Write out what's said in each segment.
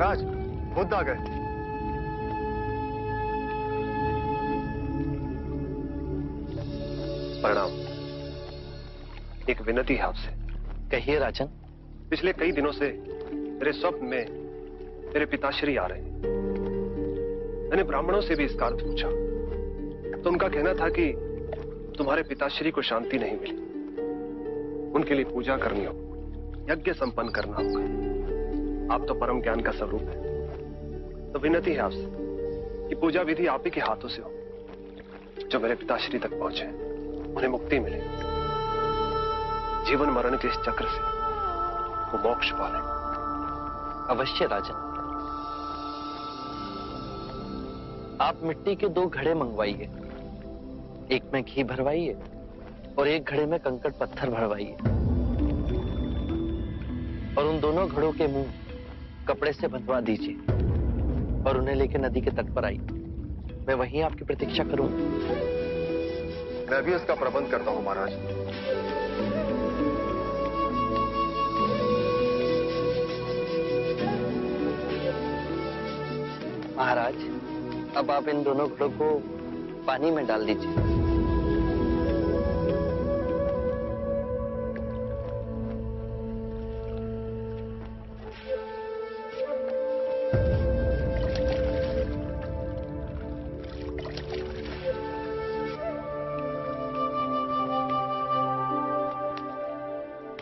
महाराज, बुद्ध आ गए। प्रणाम। एक विनती है आपसे। कहिए राजन। पिछले कई दिनों से मेरे स्वप्न में मेरे पिताश्री आ रहे हैं। मैंने ब्राह्मणों से भी इसका अर्थ पूछा तो उनका कहना था कि तुम्हारे पिताश्री को शांति नहीं मिली, उनके लिए पूजा करनी हो, यज्ञ संपन्न करना होगा। आप तो परम ज्ञान का स्वरूप है, तो विनती है आपसे कि पूजा विधि आप ही के हाथों से हो, जो मेरे पिताश्री तक पहुंचे, उन्हें मुक्ति मिले, जीवन मरण के इस चक्र से वो मोक्ष पाले। अवश्य राजन। आप मिट्टी के 2 घड़े मंगवाइए, एक में घी भरवाइए और एक घड़े में कंकड़ पत्थर भरवाइए, और उन दोनों घड़ों के मुंह कपड़े से बंधवा दीजिए और उन्हें लेकर नदी के तट पर आइए। मैं वहीं आपकी प्रतीक्षा करूंगा। मैं भी इसका प्रबंध करता हूं महाराज। महाराज, अब आप इन दोनों घड़ों को पानी में डाल दीजिए।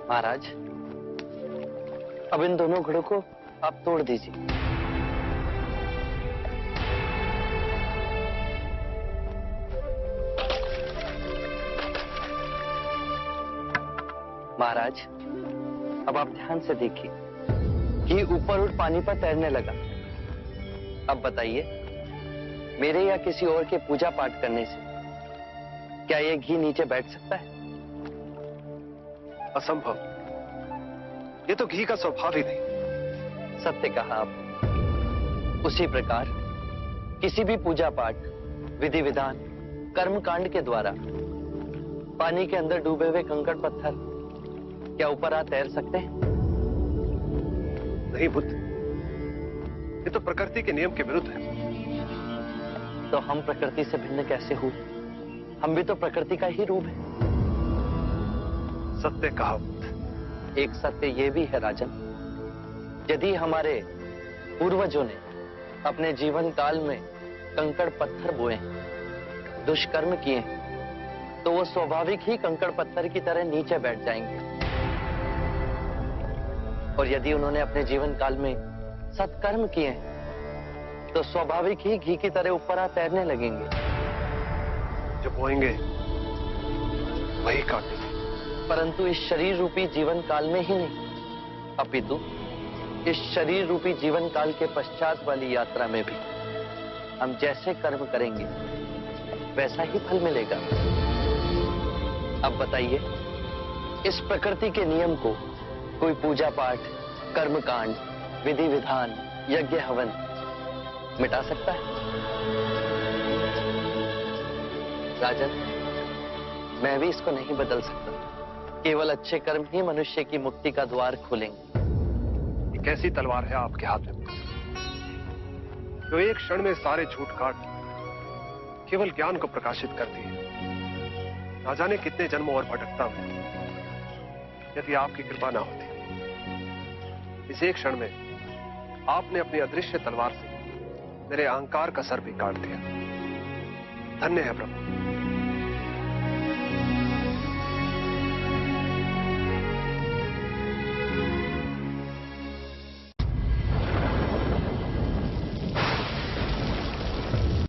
महाराज, अब इन दोनों घड़ों को आप तोड़ दीजिए। महाराज, अब आप ध्यान से देखिए कि ऊपर उठ पानी पर तैरने लगा। अब बताइए, मेरे या किसी और के पूजा पाठ करने से क्या ये घी नीचे बैठ सकता है? असंभव। ये तो घी का स्वभाव ही नहीं। सत्य कहा आपने। उसी प्रकार किसी भी पूजा पाठ, विधि विधान, कर्म कांड के द्वारा पानी के अंदर डूबे हुए कंकड़ पत्थर क्या ऊपर आ तैर सकते हैं? नहीं बुद्ध, ये तो प्रकृति के नियम के विरुद्ध है। तो हम प्रकृति से भिन्न कैसे हुए? हम भी तो प्रकृति का ही रूप है। सत्य कहा बुद्ध। एक सत्य ये भी है राजन, यदि हमारे पूर्वजों ने अपने जीवन काल में कंकड़ पत्थर बोए, दुष्कर्म किए, तो वो स्वाभाविक ही कंकड़ पत्थर की तरह नीचे बैठ जाएंगे। और यदि उन्होंने अपने जीवन काल में सत्कर्म किए तो स्वाभाविक ही घी की तरह ऊपर आ तैरने लगेंगे। जो बोएंगे वही काटेंगे। परंतु इस शरीर रूपी जीवन काल में ही नहीं, अपितु इस शरीर रूपी जीवन काल के पश्चात वाली यात्रा में भी हम जैसे कर्म करेंगे वैसा ही फल मिलेगा। अब बताइए, इस प्रकृति के नियम को कोई पूजा पाठ, कर्म कांड, विधि विधान, यज्ञ हवन मिटा सकता है? राजन, मैं भी इसको नहीं बदल सकता। केवल अच्छे कर्म ही मनुष्य की मुक्ति का द्वार खोलेंगे। ये कैसी तलवार है आपके हाथ में, जो एक क्षण में सारे झूठ काट केवल ज्ञान को प्रकाशित करती है? ना जाने कितने जन्मों और भटकता में यदि आपकी कृपा ना होती। इस एक क्षण में आपने अपनी अदृश्य तलवार से मेरे अहंकार का सर भी काट दिया। धन्य है प्रभु।